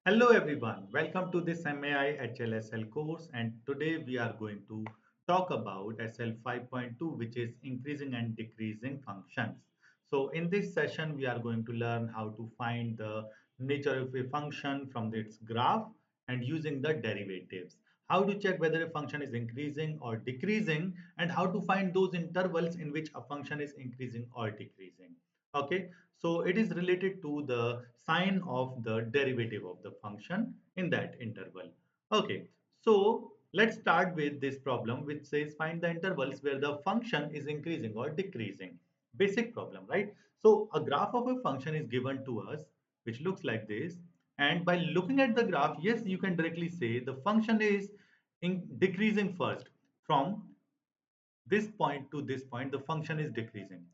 Hello everyone, welcome to this MAI HLSL course, and today we are going to talk about SL 5.2, which is increasing and decreasing functions. So in this session we are going to learn how to find the nature of a function from its graph and using the derivatives. How to check whether a function is increasing or decreasing, and how to find those intervals in which a function is increasing or decreasing. Okay, so it is related to the sign of the derivative of the function in that interval. Okay, so let's start with this problem which says find the intervals where the function is increasing or decreasing. Basic problem, right? So a graph of a function is given to us which looks like this, and by looking at the graph, yes, you can directly say the function is decreasing first. From this point to this point, the function is decreasing.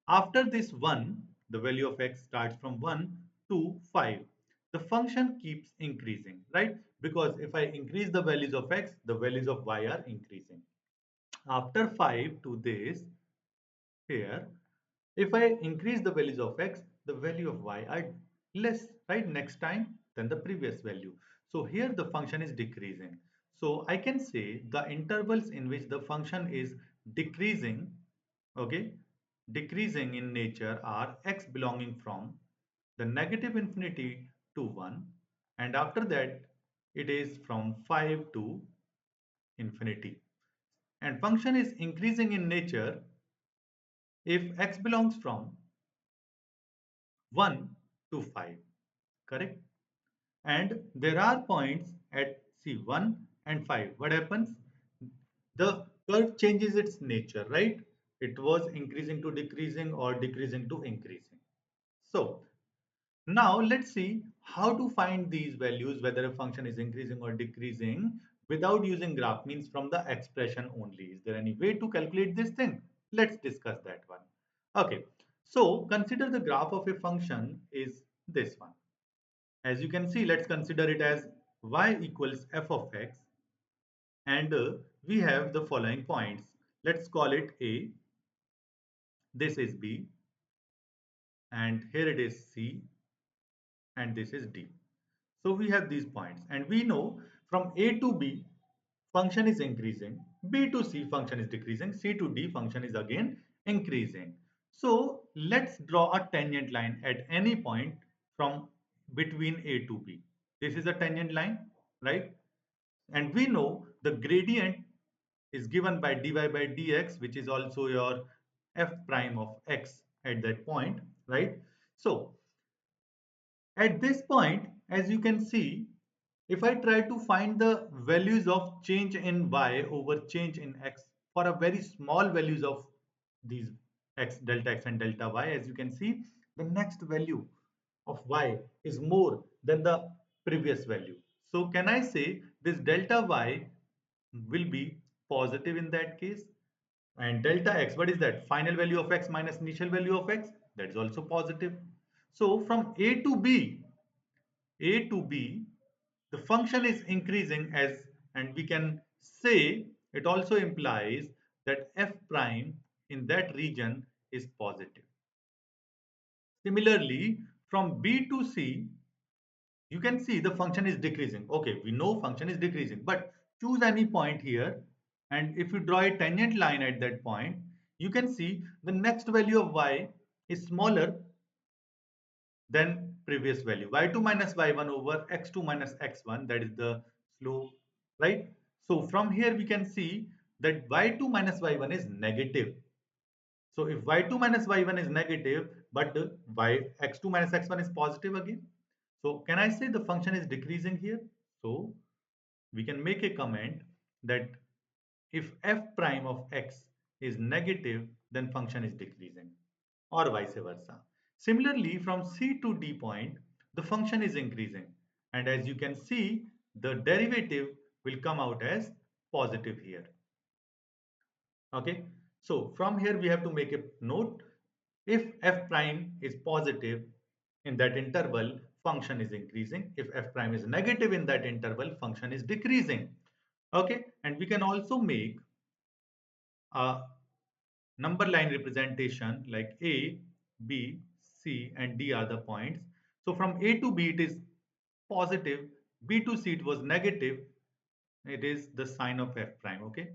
After this 1, the value of x starts from 1 to 5. The function keeps increasing, right? Because if I increase the values of x, the values of y are increasing. After 5 to this, here, if I increase the values of x, the value of y are less, right? Next time than the previous value. So here the function is decreasing. So I can say the intervals in which the function is decreasing, okay, decreasing in nature are x belonging from the negative infinity to 1, and after that it is from 5 to infinity. And function is increasing in nature if x belongs from 1 to 5, correct? And there are points at C 1 and 5. What happens? The curve changes its nature, right? It was increasing to decreasing or decreasing to increasing. So now let's see how to find these values, whether a function is increasing or decreasing without using graph, means from the expression only. Is there any way to calculate this thing? Let's discuss that one. Okay, so consider the graph of a function is this one. As you can see, let's consider it as y equals f of x, and we have the following points. Let's call it A, this is B, and here it is C, and this is D. So we have these points, and we know from A to B function is increasing, B to C function is decreasing, C to D function is again increasing. So let's draw a tangent line at any point from between A to B. This is a tangent line, right? And we know the gradient is given by dy by dx, which is also your f prime of x at that point, right? So at this point, as you can see, if I try to find the values of change in y over change in x for a very small values of these x and delta y, as you can see, the next value of y is more than the previous value. So can I say this delta y will be positive in that case? And delta x, what is that? Final value of x minus initial value of x, that is also positive. So from A to B, the function is increasing as, and we can say it also implies that f prime in that region is positive. Similarly, from B to C, you can see the function is decreasing. Okay, we know function is decreasing, but choose any point here, and if you draw a tangent line at that point, you can see the next value of y is smaller than previous value. Y2 minus y1 over x2 minus x1, that is the slope, right? So from here we can see that y2 minus y1 is negative. So if y2 minus y1 is negative, but x2 minus x1 is positive again. So can I say the function is decreasing here? So we can make a comment that if f prime of x is negative, then function is decreasing, or vice versa. Similarly, from C to D point, the function is increasing. And as you can see, the derivative will come out as positive here. Okay. So from here, we have to make a note. If f prime is positive in that interval, function is increasing. If f prime is negative in that interval, function is decreasing. Okay. And we can also make a number line representation like A, B, C, and D are the points. So from A to B, it is positive, b to c it was negative, it is the sign of f prime, okay,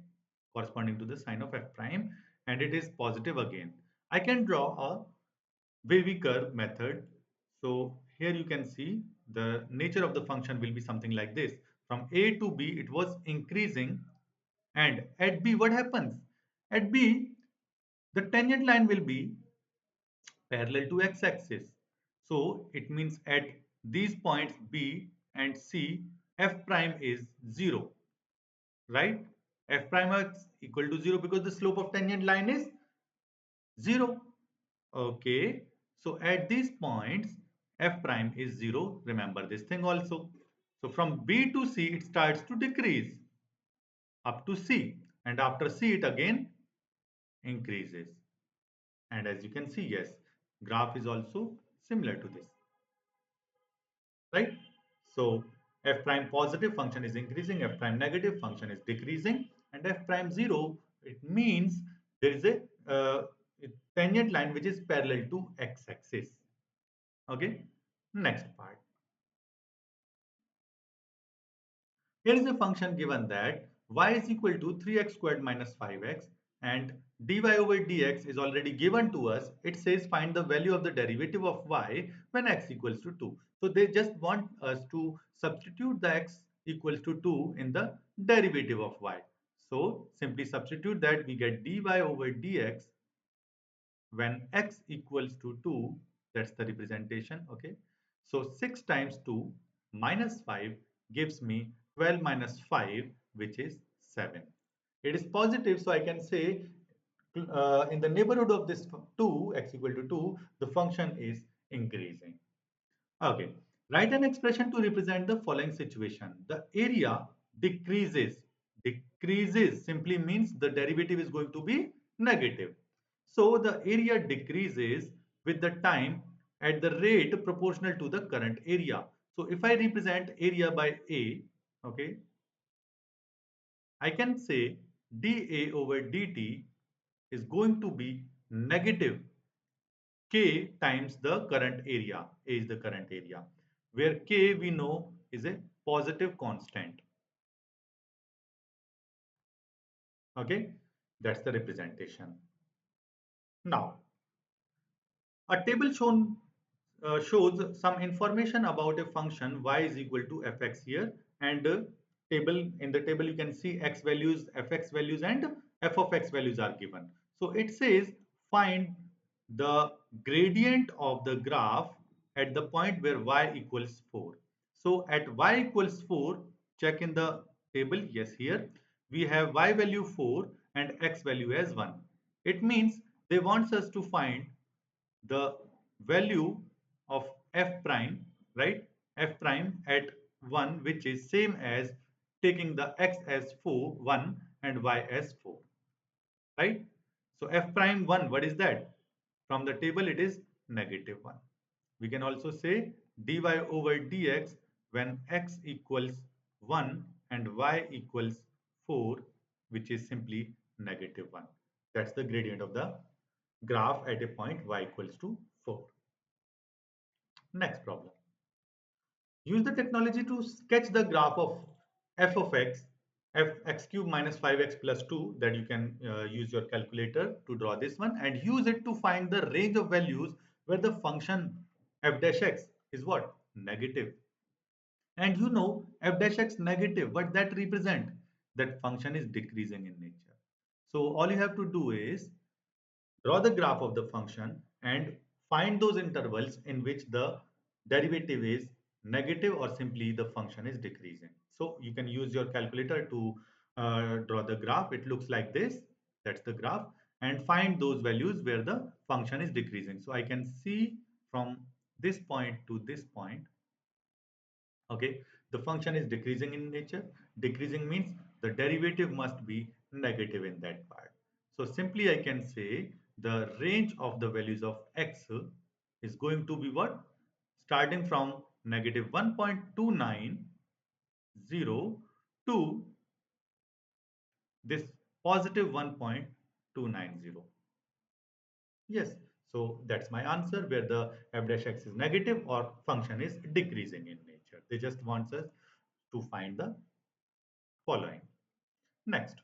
corresponding to the sign of f prime, and it is positive again. I can draw a wavy curve method. So here you can see the nature of the function will be something like this. From a to b it was increasing, and at b what happens? At b the tangent line will be parallel to x-axis. So it means at these points B and C, f prime is 0, right? F prime is equal to 0 because the slope of tangent line is 0. Okay. So at these points, f prime is 0. Remember this thing also. So from B to C, it starts to decrease up to C. And after C, it again increases. And as you can see, yes, graph is also similar to this, right? So f prime positive function is increasing, f prime negative function is decreasing, and f prime 0, it means there is a tangent line which is parallel to x-axis. Okay, next part. Here is a function given that y is equal to 3x squared minus 5x, and dy over dx is already given to us. It says find the value of the derivative of y when x equals to 2. So they just want us to substitute the x equals to 2 in the derivative of y. So simply substitute that, we get dy over dx when x equals to 2, that's the representation, okay. So 6 times 2 minus 5 gives me 12 minus 5, which is 7. It is positive, so I can say in the neighborhood of this 2, x equal to 2, the function is increasing. Okay, write an expression to represent the following situation. The area decreases. Decreases simply means the derivative is going to be negative. So the area decreases with the time at the rate proportional to the current area. So if I represent area by A, okay, I can say dA over dt is going to be negative K times the current area. A is the current area, where K we know is a positive constant. Okay, that's the representation. Now, a table shows some information about a function y is equal to fx here, and table in the table you can see x values, fx values, and f of x values are given. So it says find the gradient of the graph at the point where y equals 4. So at y equals 4, check in the table. Yes, here we have y value 4 and x value as 1. It means they wants us to find the value of f prime, right? F prime at 1, which is same as taking the x as 4, 1, and y as 4, right? So f prime 1, what is that? From the table, it is negative 1. We can also say dy over dx when x equals 1 and y equals 4, which is simply negative 1. That's the gradient of the graph at a point y equals to 4. Next problem. Use the technology to sketch the graph of f of x, x cube minus 5x plus 2, that you can use your calculator to draw this one, and use it to find the range of values where the function f dash x is what? Negative. And you know f dash x negative, what that represent? That function is decreasing in nature. So all you have to do is draw the graph of the function and find those intervals in which the derivative is negative or simply the function is decreasing. So you can use your calculator to draw the graph. It looks like this. That's the graph. And find those values where the function is decreasing. So I can see from this point to this point, okay, the function is decreasing in nature. Decreasing means the derivative must be negative in that part. So simply I can say the range of the values of x is going to be what? Starting from negative 1.290 to this positive 1.290. Yes, so that's my answer, where the f dash x is negative or function is decreasing in nature. They just want us to find the following. Next,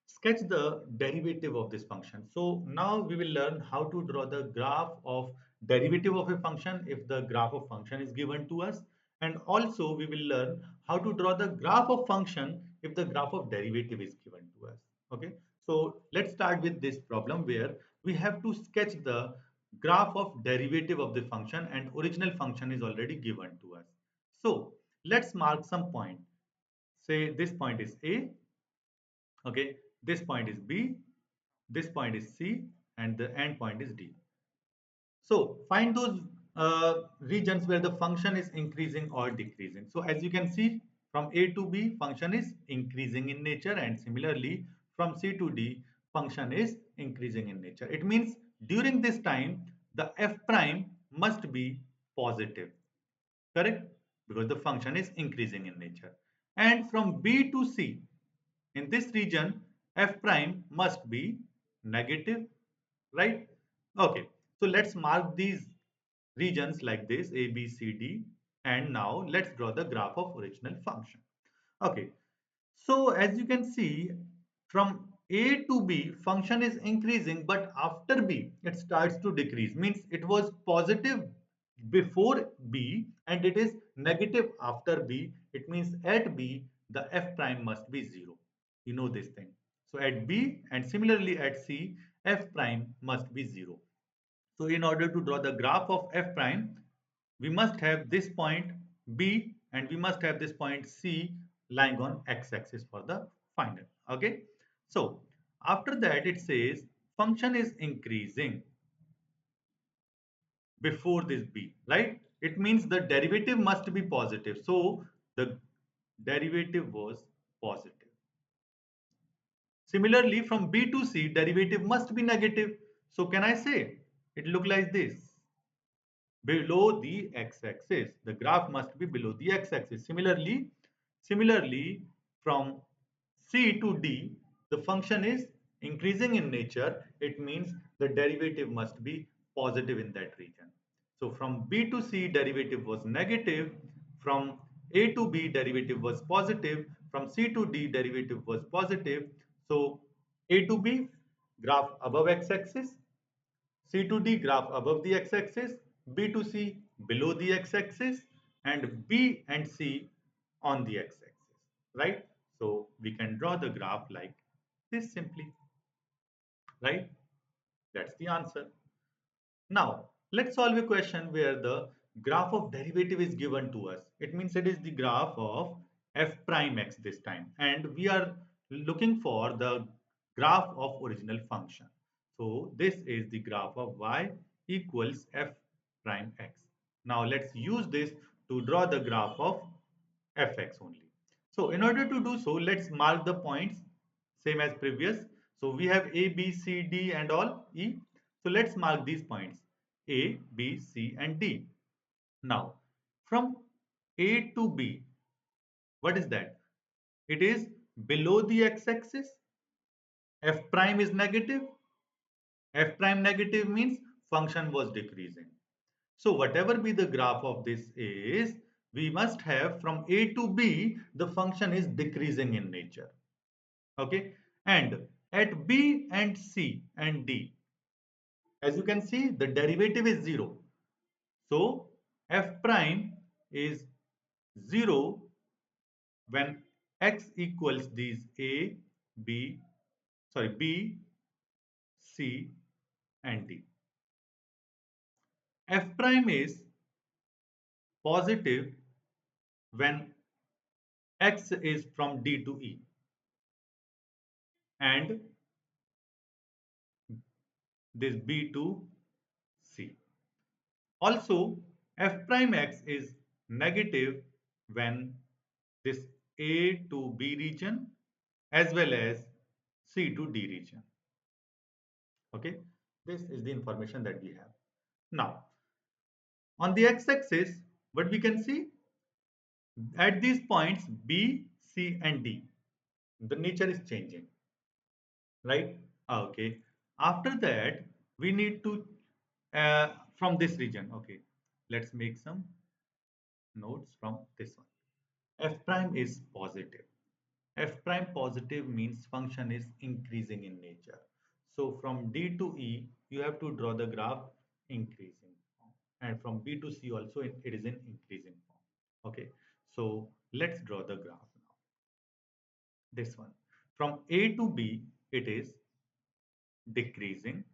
sketch the derivative of this function. So now we will learn how to draw the graph of derivative of a function if the graph of function is given to us. And also we will learn how to draw the graph of function if the graph of derivative is given to us. Okay. So let's start with this problem where we have to sketch the graph of derivative of the function and original function is already given to us. So let's mark some point. Say this point is A. Okay, this point is B, this point is C, and the end point is D. So find those regions where the function is increasing or decreasing. So as you can see, from A to B, function is increasing in nature, and similarly from C to D, function is increasing in nature. It means during this time, the f prime must be positive, correct? Because the function is increasing in nature. And from B to C, in this region, f prime must be negative, right? Okay, so let's mark these regions like this, A, B, C, D. And now let's draw the graph of original function. Okay, so as you can see, from A to B, function is increasing, but after B, it starts to decrease. Means it was positive before B and it is negative after B. It means at B, the f prime must be 0. You know this thing. So at B and similarly at C, f prime must be 0. So in order to draw the graph of f prime, we must have this point B and we must have this point C lying on x-axis for the final. Okay. So after that it says function is increasing before this B, right? It means the derivative must be positive. So the derivative was positive. Similarly, from B to C, derivative must be negative. So can I say it look like this? Below the x-axis. The graph must be below the x-axis. Similarly, from C to D, the function is increasing in nature. It means the derivative must be positive in that region. So from B to C, derivative was negative. From A to B, derivative was positive. From C to D, derivative was positive. So A to B, graph above x-axis. C to D graph above the x-axis, B to C below the x-axis, and B and C on the x-axis, right? So we can draw the graph like this simply, right? That's the answer. Now, let's solve a question where the graph of derivative is given to us. It means it is the graph of f prime x this time. And we are looking for the graph of original function. So this is the graph of y equals f prime x. Now let's use this to draw the graph of fx only. So in order to do so, let's mark the points same as previous. So we have A, B, C, D and all E. So let's mark these points A, B, C and D. Now from A to B, what is that? It is below the x-axis. F prime is negative. F prime negative means function was decreasing. So whatever be the graph of this is, we must have from A to B, the function is decreasing in nature. Okay. And at B and C and D, as you can see, the derivative is 0. So f prime is 0 when x equals these A, B, sorry, B, C and D. F prime is positive when x is from D to E and this B to C. Also, f prime x is negative when this A to B region as well as C to D region. Okay, this is the information that we have. Now, on the x-axis, what we can see at these points B, C, and D, the nature is changing, right? Okay. After that, we need to from this region. Okay, let's make some. notes from this one. F prime is positive. F prime positive means function is increasing in nature. So from D to E, you have to draw the graph increasing form. And from B to C also it is in increasing form. Okay. So let's draw the graph now. This one. From A to B, it is decreasing.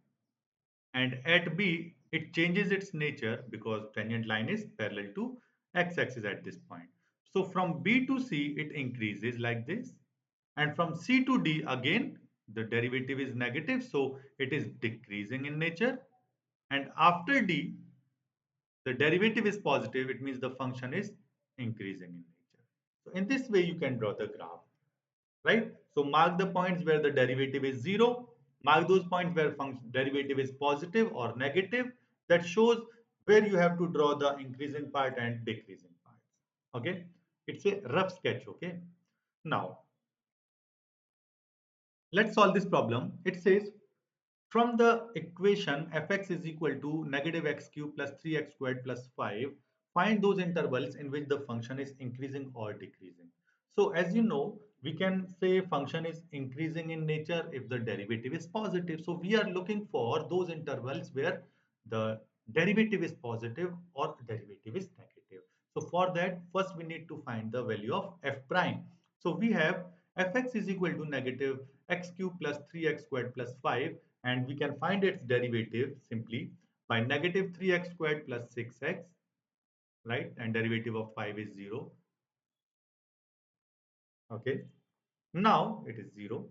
And at B, it changes its nature because tangent line is parallel to x-axis at this point. So from B to C, it increases like this. And from C to D, again, the derivative is negative, so it is decreasing in nature. And after D, the derivative is positive, it means the function is increasing in nature. So in this way, you can draw the graph, right? So mark the points where the derivative is 0, mark those points where function derivative is positive or negative. That shows where you have to draw the increasing part and decreasing parts. Okay, it's a rough sketch. Okay, now let's solve this problem. It says from the equation fx is equal to negative x cube plus 3x squared plus 5, find those intervals in which the function is increasing or decreasing. So as you know, we can say function is increasing in nature if the derivative is positive. So we are looking for those intervals where the derivative is positive or derivative is negative. So for that, first we need to find the value of f prime. So we have fx is equal to negative x cube plus 3x squared plus 5, and we can find its derivative simply by negative 3x squared plus 6x, right? And derivative of 5 is 0. Okay. Now it is 0.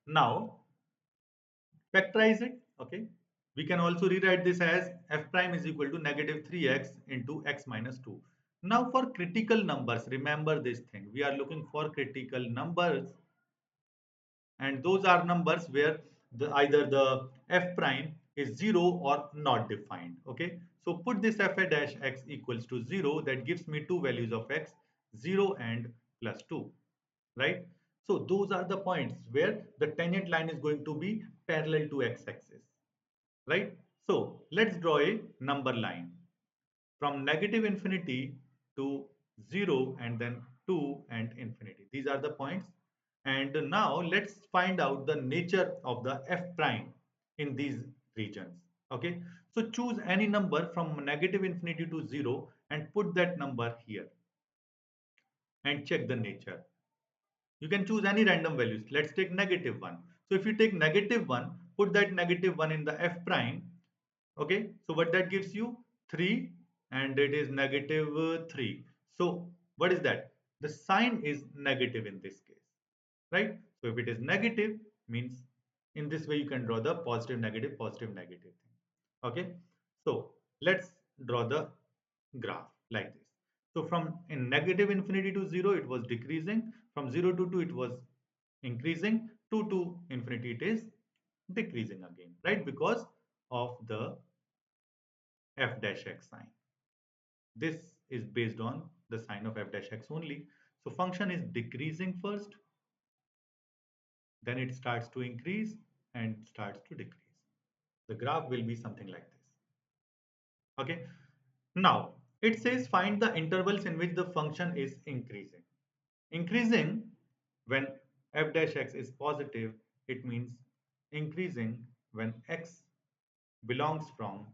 Now factorize it. Okay. We can also rewrite this as f prime is equal to negative 3x into x minus 2. Now for critical numbers, remember this thing. We are looking for critical numbers, and those are numbers where either the f prime is 0 or not defined. Okay, so put this f a dash x equals to 0. That gives me two values of x, 0 and plus 2, right? So those are the points where the tangent line is going to be parallel to x-axis, right? So let's draw a number line from negative infinity to 0 and then 2 and infinity. These are the points. And now let's find out the nature of the f prime in these regions. Okay, so choose any number from negative infinity to 0 and put that number here and check the nature. You can choose any random values. Let's take negative 1. So if you take negative 1, put that negative 1 in the f prime. Okay, so what that gives you? 3, and it is negative 3. So what is that? The sign is negative in this case, right? So if it is negative, means in this way you can draw the positive negative thing. Okay, so let's draw the graph like this. So from in negative infinity to 0 it was decreasing, from 0 to 2 it was increasing, 2 to infinity it is decreasing again, right? Because of the f dash x sign. This is based on the sign of f dash x only. So function is decreasing first, then it starts to increase and starts to decrease. The graph will be something like this. Okay. Now it says find the intervals in which the function is increasing. Increasing when f dash x is positive, it means increasing when x belongs from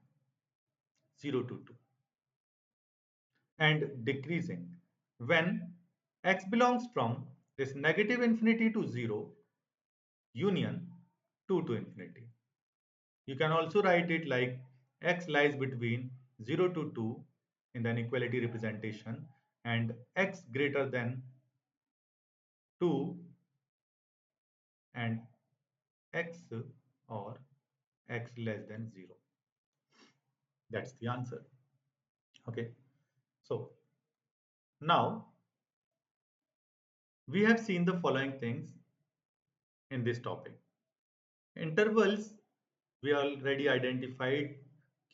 0 to 2, and decreasing when x belongs from this negative infinity to 0 union 2 to infinity. You can also write it like x lies between 0 to 2 in the inequality representation, and x greater than 2 and x or x less than 0. That's the answer. Okay. So now we have seen the following things in this topic. Intervals, we already identified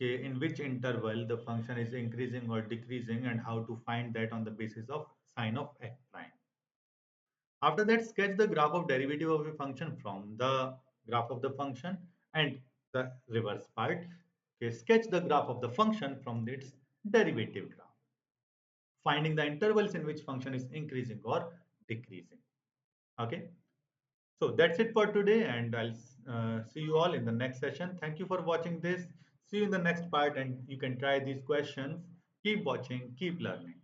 in which interval the function is increasing or decreasing and how to find that on the basis of sign of f prime. After that, sketch the graph of derivative of a function from the graph of the function, and the reverse part. Okay, sketch the graph of the function from its derivative graph. finding the intervals in which function is increasing or decreasing. Okay. So that's it for today, and I'll see you all in the next session. Thank you for watching this. See you in the next part, and you can try these questions. Keep watching, keep learning.